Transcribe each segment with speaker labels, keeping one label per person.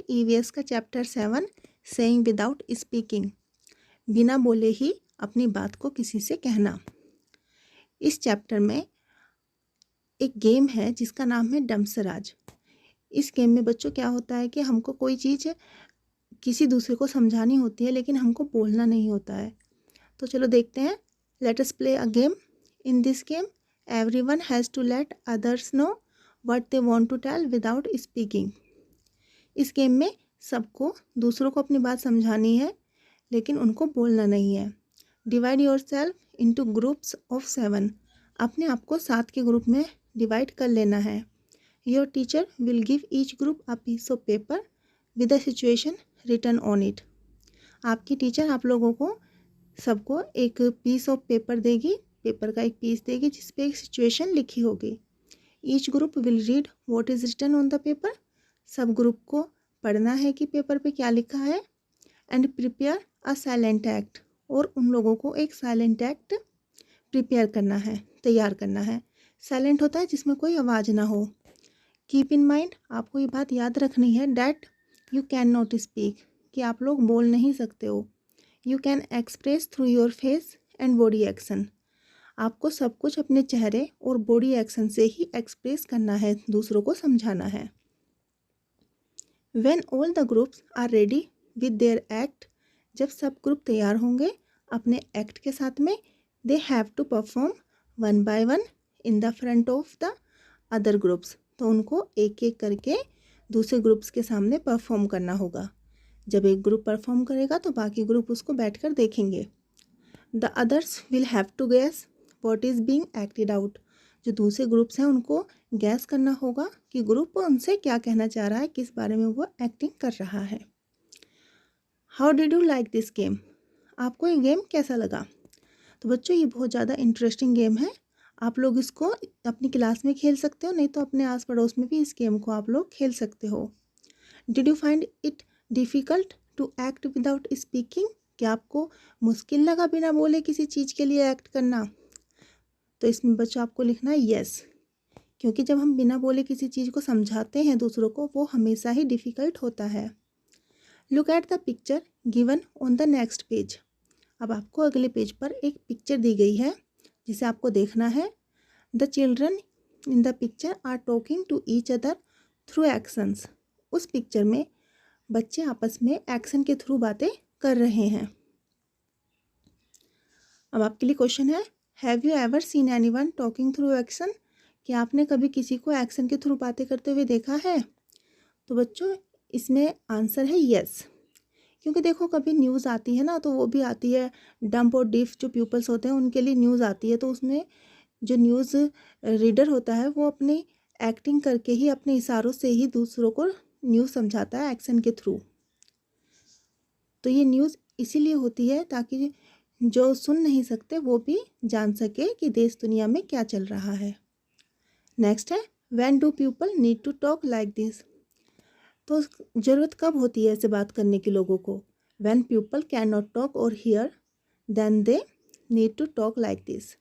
Speaker 1: EVS का chapter 7 saying without speaking, बिना बोले ही अपनी बात को किसी से कहना। इस चैप्टर में एक गेम है जिसका नाम है डम्सराज। इस गेम में बच्चों क्या होता है कि हमको कोई चीज़ किसी दूसरे को समझानी होती है लेकिन हमको बोलना नहीं होता है। तो चलो देखते हैं। Let us play a game. In this game everyone has to let others know what they want to tell without speaking. इस गेम में सबको दूसरों को अपनी बात समझानी है लेकिन उनको बोलना नहीं है। Divide your self into groups of 7। अपने आप को 7 के ग्रुप में डिवाइड कर लेना है। Your teacher will give each group a piece of paper with a situation written on it. आपकी टीचर आप लोगों को सबको एक पीस ऑफ पेपर देगी, पेपर का एक पीस देगी जिस पे एक सिचुएशन लिखी होगी। Each group will read what is written on the paper. सब ग्रुप को पढ़ना है कि पेपर पे क्या लिखा है। And prepare a silent act, और उन लोगों को एक साइलेंट एक्ट प्रिपेयर करना है, तैयार करना है। साइलेंट होता है जिसमें कोई आवाज़ ना हो। कीप इन माइंड, आपको ये बात याद रखनी है, that you can not speak, कि आप लोग बोल नहीं सकते हो। You can express through your face and body action. आपको सब कुछ अपने चेहरे और बॉडी एक्शन से ही एक्सप्रेस करना है, दूसरों को समझाना है। When all the groups are ready with their act, जब सब ग्रुप तैयार होंगे अपने एक्ट के साथ में, they have to perform one by one in the front of the other groups। तो उनको एक एक करके दूसरे ग्रुप्स के सामने परफॉर्म करना होगा। जब एक ग्रुप परफॉर्म करेगा तो बाकी ग्रुप उसको बैठकर देखेंगे। The others will have to guess what is being acted out। जो दूसरे ग्रुप्स हैं उनको गैस करना होगा कि ग्रुप उनसे क्या कहना चाह रहा है, किस बारे में वो एक्टिंग कर रहा है। How did you like this game? आपको ये गेम कैसा लगा? तो बच्चों ये बहुत ज़्यादा इंटरेस्टिंग गेम है। आप लोग इसको अपनी क्लास में खेल सकते हो, नहीं तो अपने आस पड़ोस में भी इस गेम को आप लोग खेल सकते हो। Did you find it difficult to act without speaking? क्या आपको मुश्किल लगा बिना बोले किसी चीज़ के लिए एक्ट करना? तो इसमें बच्चों आपको लिखना है यस, क्योंकि जब हम बिना बोले किसी चीज़ को समझाते हैं दूसरों को, वो हमेशा ही डिफ़िकल्ट होता है। Look at the picture given on the next page. अब आपको अगले पेज पर एक पिक्चर दी गई है जिसे आपको देखना है। The children in the picture are talking to each other through actions. उस पिक्चर में बच्चे आपस में एक्शन के थ्रू बातें कर रहे हैं। अब आपके लिए क्वेश्चन है, have you ever seen anyone talking through action? कि आपने कभी किसी को एक्शन के थ्रू बातें करते हुए देखा है? तो बच्चों इसमें आंसर है यस, क्योंकि देखो कभी न्यूज़ आती है ना, तो वो भी आती है डंप और डिफ, जो पीपल्स होते हैं उनके लिए न्यूज़ आती है, तो उसमें जो न्यूज़ रीडर होता है वो अपनी एक्टिंग करके ही, अपने इशारों से ही दूसरों को न्यूज़ समझाता है एक्शन के थ्रू। तो ये न्यूज़ इसीलिए होती है ताकि जो सुन नहीं सकते वो भी जान सके कि देश दुनिया में क्या चल रहा है। नेक्स्ट है, when do people need to talk like this? तो ज़रूरत कब होती है ऐसे बात करने की लोगों को? When people can not talk और hear then they need to talk like this.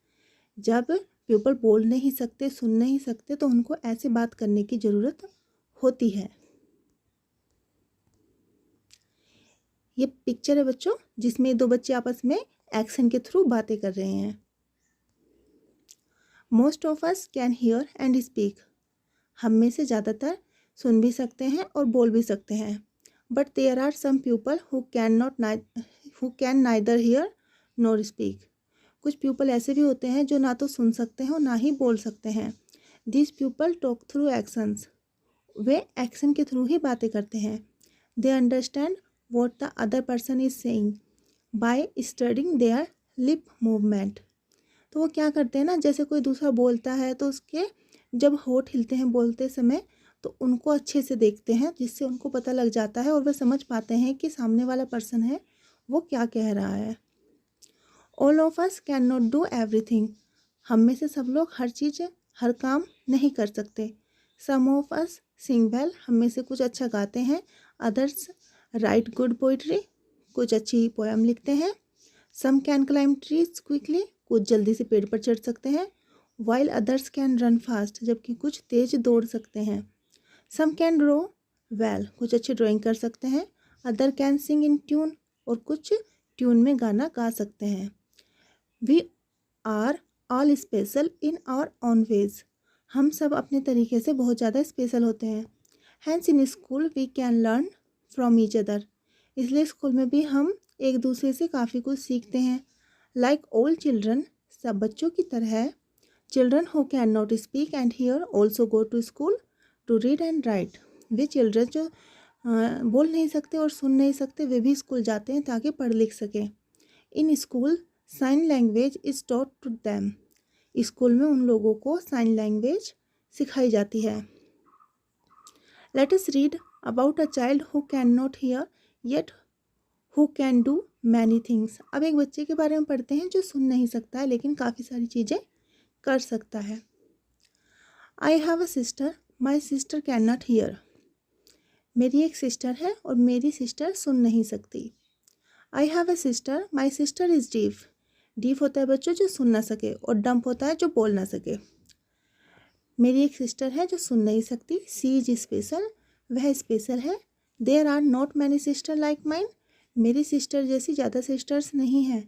Speaker 1: जब पीपल बोल नहीं सकते, सुन नहीं सकते, तो उनको ऐसे बात करने की ज़रूरत होती है। ये पिक्चर है बच्चों जिसमें दो बच्चे आपस में एक्शन के थ्रू बातें कर रहे हैं। Most of us can hear and speak. हम में से ज़्यादातर सुन भी सकते हैं और बोल भी सकते हैं। But there are some people who can neither hear nor speak. कुछ पीपल ऐसे भी होते हैं जो ना तो सुन सकते हैं और ना ही बोल सकते हैं। This people talk through actions. Way action के थ्रू ही बातें करते हैं। They understand what the other person is saying by studying there lip movement. तो वो क्या करते हैं ना, जैसे कोई दूसरा बोलता है तो उसके जब होठ हिलते हैं बोलते समय, तो उनको अच्छे से देखते हैं, जिससे उनको पता लग जाता है और वे समझ पाते हैं कि सामने वाला पर्सन है वो क्या कह रहा है। All of us can not do everything. हम में से सब लोग हर चीज़, हर काम नहीं कर सकते। Some of us sing well. हम में से कुछ अच्छा गाते हैं। Others write good poetry. कुछ अच्छी पोएम लिखते हैं। Some can climb trees quickly. कुछ जल्दी से पेड़ पर चढ़ सकते हैं। While others can run fast. जबकि कुछ तेज दौड़ सकते हैं। सम कैन रो वेल, कुछ अच्छी ड्राइंग कर सकते हैं। Other can sing in tune, और कुछ ट्यून में गाना गा सकते हैं। We are all special in our own ways, हम सब अपने तरीके से बहुत ज़्यादा स्पेशल होते हैं। Hence in school we can learn from each other, इसलिए स्कूल में भी हम एक दूसरे से काफ़ी कुछ सीखते हैं। लाइक ऑल चिल्ड्रन, सब बच्चों की तरह, children who can not speak and hear also go to school to read and write, वे चिल्ड्रन जो बोल नहीं सकते और सुन नहीं सकते, वे भी स्कूल जाते हैं ताकि पढ़ लिख सकें। In school sign language is taught to them, school में उन लोगों को साइन लैंग्वेज सिखाई जाती है। Let us read about a child who can not hear yet who can do many things. अब एक बच्चे के बारे में पढ़ते हैं जो सुन नहीं सकता है लेकिन काफ़ी सारी चीज़ें कर सकता है। I have a sister, my sister can not here, मेरी एक सिस्टर है और मेरी सिस्टर सुन नहीं सकती। I have a sister, my sister is deaf, deaf होता है बच्चों जो सुन ना सके, और डम्प होता है जो बोल ना सके। मेरी एक सिस्टर है जो सुन नहीं सकती। सी इज स्पेशल, वह स्पेशल है। There are not many sister like mine, मेरी सिस्टर जैसी ज़्यादा सिस्टर्स नहीं हैं।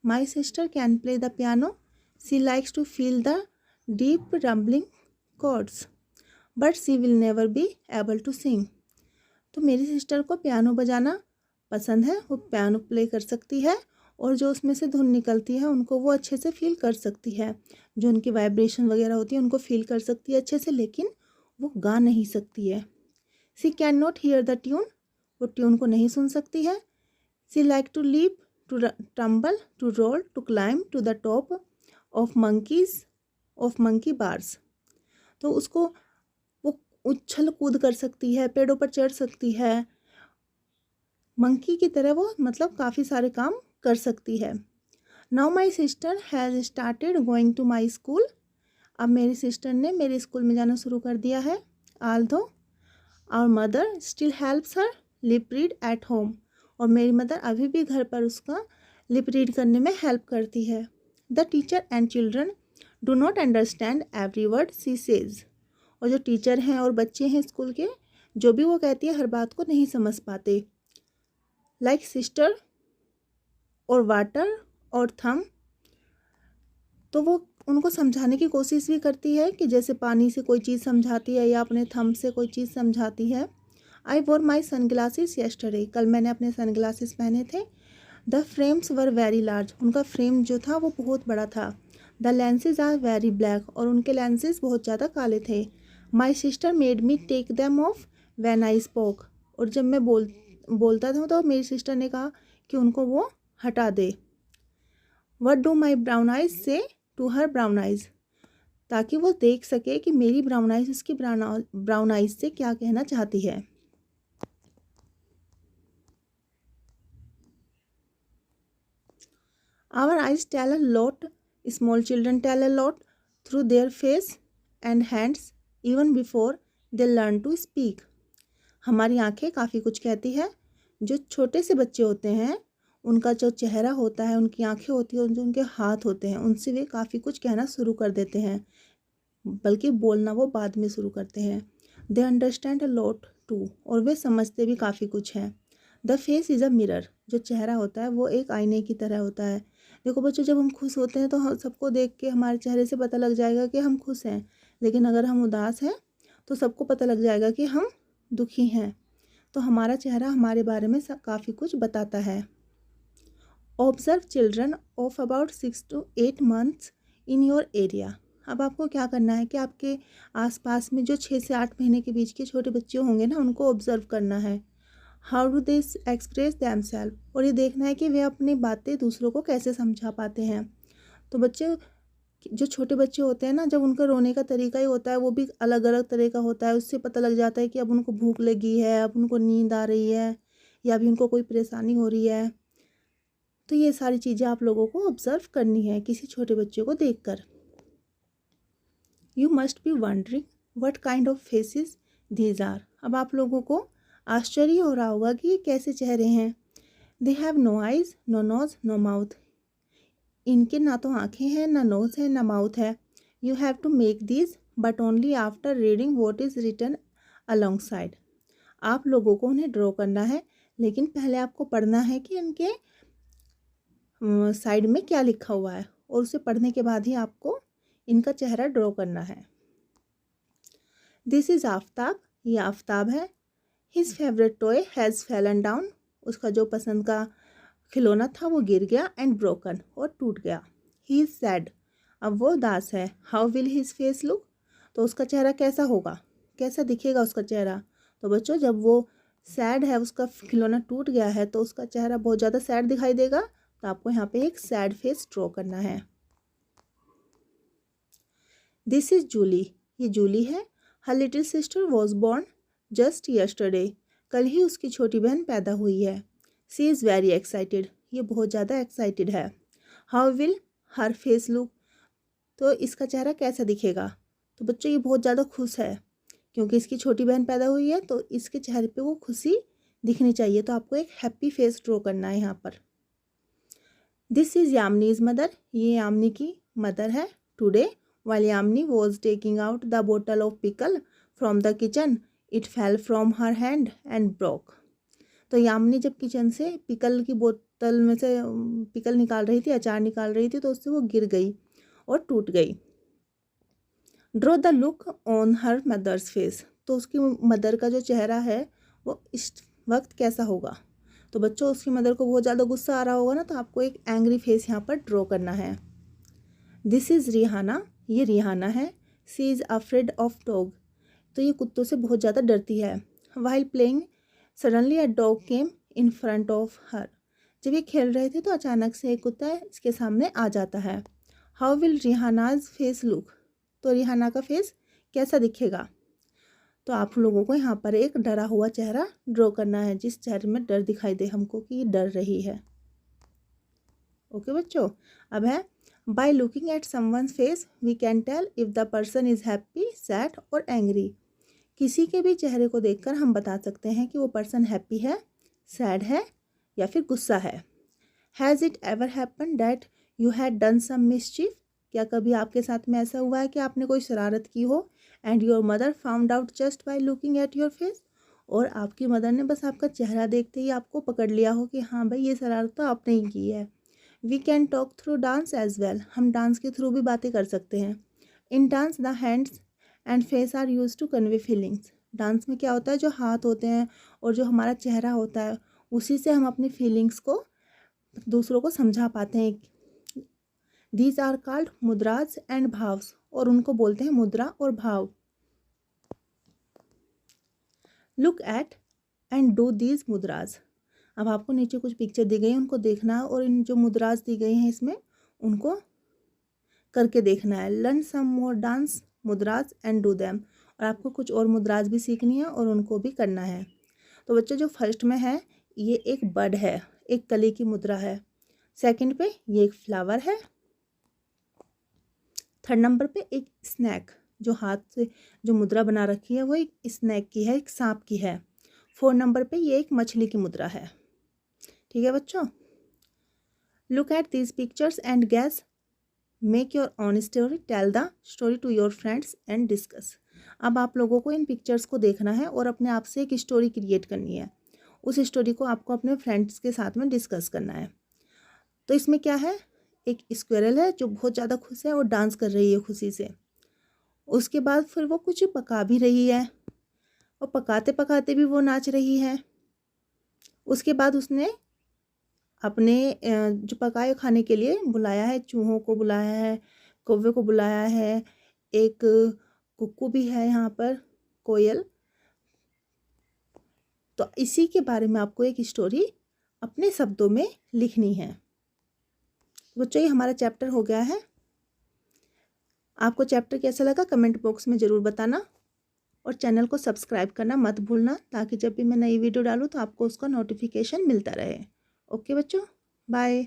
Speaker 1: My sister can play the piano, she likes to feel the deep rumbling chords, but she will never be able to sing. तो मेरी sister को piano बजाना पसंद है, वो पियानो प्ले कर सकती है और जो उसमें से धुन निकलती है उनको वो अच्छे से फील कर सकती है, जो उनकी वाइब्रेशन वगैरह होती है उनको फील कर सकती है अच्छे से, लेकिन वो गा नहीं सकती है। She can not hear the tune, वो ट्यून को नहीं सुन सकती है। She like to leap, to tumble, to roll, to climb to the top of monkey bars, तो उसको वो उछल कूद कर सकती है, पेड़ों पर चढ़ सकती है, मंकी की तरह वो मतलब काफ़ी सारे काम कर सकती है। Now my sister has started going to my school, अब मेरी सिस्टर ने मेरे स्कूल में जाना शुरू कर दिया है। Although our mother still helps her lip read at home, और मेरी मदर अभी भी घर पर उसका लिप रीड करने में हेल्प करती है। The teacher and children do not understand every word she says, और जो टीचर हैं और बच्चे हैं स्कूल के, जो भी वो कहती है हर बात को नहीं समझ पाते। लाइक सिस्टर और वाटर और थम, तो वो उनको समझाने की कोशिश भी करती है कि जैसे पानी से कोई चीज़ समझाती है या अपने थम से कोई चीज़ समझाती है। आई वोर माई सन ग्लासेस येस्टरडे, कल मैंने अपने सन ग्लासेस पहने थे। The frames were very large, उनका फ्रेम जो था वो बहुत बड़ा था। The lenses are very black, और उनके लेंसेज बहुत ज़्यादा काले थे। My sister made me take them off when I spoke, और जब मैं बोलता था तो मेरी सिस्टर ने कहा कि उनको वो हटा दे। What do my brown eyes say to her brown eyes, ताकि वो देख सके कि मेरी ब्राउन आइज उसकी ब्राउन आइज से क्या कहना चाहती है। Our eyes tell a lot, small children tell a lot through their face and hands even before they learn to speak, हमारी आंखें काफ़ी कुछ कहती है। जो छोटे से बच्चे होते हैं उनका जो चेहरा होता है, उनकी आंखें होती हैं, जो उनके हाथ होते हैं, उनसे वे काफ़ी कुछ कहना शुरू कर देते हैं, बल्कि बोलना वो बाद में शुरू करते हैं। They understand a lot too, और वे समझते भी काफ़ी कुछ हैं। The face is a mirror, जो चेहरा होता है वो एक आईने की तरह होता है। देखो बच्चों, जब हम खुश होते हैं तो हम सबको देख के हमारे चेहरे से पता लग जाएगा कि हम खुश हैं, लेकिन अगर हम उदास हैं तो सबको पता लग जाएगा कि हम दुखी हैं। तो हमारा चेहरा हमारे बारे में काफ़ी कुछ बताता है। Observe children of about 6 to 8 months in your area, अब आपको क्या करना है कि आपके आसपास में जो 6 से 8 महीने के बीच के छोटे बच्चे होंगे ना, उनको ऑब्जर्व करना है। How do they express themselves, और ये देखना है कि वे अपनी बातें दूसरों को कैसे समझा पाते हैं। तो बच्चे, जो छोटे बच्चे होते हैं ना, जब उनका रोने का तरीका ही होता है वो भी अलग अलग तरह का होता है, उससे पता लग जाता है कि अब उनको भूख लगी है, अब उनको नींद आ रही है, या अभी उनको कोई परेशानी हो रही है। तो ये सारी चीज़ें आप लोगों को ऑब्जर्व करनी है किसी छोटे बच्चे को देखकर। You must be wondering what kind of faces these are, अब आप लोगों को आश्चर्य हो रहा होगा कि ये कैसे चेहरे हैं। They have no eyes, no nose, no mouth, इनके ना तो आँखें हैं, ना नोज है, ना माउथ है। You have to make these but only after reading what is written alongside, आप लोगों को उन्हें ड्रॉ करना है, लेकिन पहले आपको पढ़ना है कि इनके साइड में क्या लिखा हुआ है, और उसे पढ़ने के बाद ही आपको इनका चेहरा ड्रॉ करना है। दिस इज़ आफ्ताब, ये आफ्ताब है। His favourite toy has Fallon down, उसका जो पसंद का खिलौना था वो गिर गया, एंड ब्रोकन, और टूट गया। ही इज़ सैड, अब वो उदास है। How will his face look, तो उसका चेहरा कैसा होगा, कैसा दिखेगा उसका चेहरा। तो बच्चों जब वो सैड है, उसका खिलौना टूट गया है, तो उसका चेहरा बहुत ज़्यादा सैड दिखाई देगा। तो आपको यहाँ पे एक सैड फेस ड्रॉ करना है। दिस इज़ जूली, ये जूली है। Her little sister was born just yesterday, कल ही उसकी छोटी बहन पैदा हुई है। सी इज़ वेरी एक्साइटेड, ये बहुत ज़्यादा एक्साइटेड है। How will her face look, तो इसका चेहरा कैसा दिखेगा। तो बच्चों ये बहुत ज़्यादा खुश है, क्योंकि इसकी छोटी बहन पैदा हुई है, तो इसके चेहरे पे वो खुशी दिखनी चाहिए। तो आपको एक हैप्पी फेस ड्रॉ करना है यहाँ पर। दिस इज़ यामिनीज मदर, ये यामिनी की मदर है। Today while Yamini was taking out the bottle of pickle from the kitchen, it fell from her hand and broke. तो यामिनी जब किचन से पिकल की बोतल में से पिकल निकाल रही थी, अचार निकाल रही थी, तो उससे वो गिर गई और टूट गई। Draw the look on her mother's face, तो उसकी मदर का जो चेहरा है वो इस वक्त कैसा होगा। तो बच्चों उसकी मदर को बहुत ज़्यादा गुस्सा आ रहा होगा ना, तो आपको एक एंग्री फेस यहाँ पर ड्रॉ करना है। दिस इज़ रिहाना, ये रिहाना है। सी इज़ अफ्रेड ऑफ डॉग, तो ये कुत्तों से बहुत ज़्यादा डरती है। While playing suddenly a dog came in front of her, जब ये खेल रहे थे तो अचानक से एक कुत्ता इसके सामने आ जाता है। हाउ विल रिहानाज फेस लुक, तो रिहाना का फेस कैसा दिखेगा। तो आप लोगों को यहाँ पर एक डरा हुआ चेहरा ड्रॉ करना है, जिस चेहरे में डर दिखाई दे हमको कि ये डर रही है। ओके बच्चों, अब है By looking at someone's face, we can tell if the person is happy, sad or angry. किसी के भी चेहरे को देखकर हम बता सकते हैं कि वो पर्सन हैप्पी है, सैड है या फिर गुस्सा है। Has it ever happened that you had done some mischief? क्या कभी आपके साथ में ऐसा हुआ है कि आपने कोई शरारत की हो and your mother found out just by looking at your face? और आपकी मदर ने बस आपका चेहरा देखते ही आपको पकड़ लिया हो कि हाँ भाई ये शरारत तो आपने ही की है। We can talk through dance as well, हम डांस के थ्रू भी बातें कर सकते हैं। In dance the hands and face are use to convey feelings, dance में क्या होता है, जो हाथ होते हैं और जो हमारा चेहरा होता है उसी से हम अपनी फीलिंग्स को दूसरों को समझा पाते हैं। These are called mudras and bhavs, और उनको बोलते हैं मुद्रा और भाव। Look at and do these mudras, अब आपको नीचे कुछ पिक्चर दी गई है, उनको देखना है, और इन जो मुद्राज दी गई हैं इसमें उनको करके देखना है। Learn some more dance mudras and do them, और आपको कुछ और मुद्राज भी सीखनी है और उनको भी करना है। तो बच्चों जो फर्स्ट में है ये एक बर्ड है, एक कली की मुद्रा है। सेकंड पे ये एक फ्लावर है। थर्ड नंबर पे एक स्नैक, जो हाथ से जो मुद्रा बना रखी है वो एक स्नैक की है, एक सांप की है। फोर्थ नंबर पे ये एक मछली की मुद्रा है। ठीक है बच्चों, look at these pictures and guess, make your own story, tell the story to your friends and discuss. अब आप लोगों को इन पिक्चर्स को देखना है और अपने आप से एक स्टोरी क्रिएट करनी है। उस स्टोरी को आपको अपने फ्रेंड्स के साथ में डिस्कस करना है। तो इसमें क्या है, एक स्क्वेरल है जो बहुत ज़्यादा खुश है और डांस कर रही है खुशी से। उसके बाद फिर वो कुछ पका भी रही है और पकाते पकाते भी वो नाच रही है। उसके बाद उसने अपने जो पकाए खाने के लिए बुलाया है, चूहों को बुलाया है, कौवे को बुलाया है, एक कुक्कू भी है यहाँ पर, कोयल। तो इसी के बारे में आपको एक स्टोरी अपने शब्दों में लिखनी है। बच्चों ये हमारा चैप्टर हो गया है। आपको चैप्टर कैसा लगा कमेंट बॉक्स में ज़रूर बताना, और चैनल को सब्सक्राइब करना मत भूलना, ताकि जब भी मैं नई वीडियो डालूँ तो आपको उसका नोटिफिकेशन मिलता रहे। ओके बच्चों, बाय।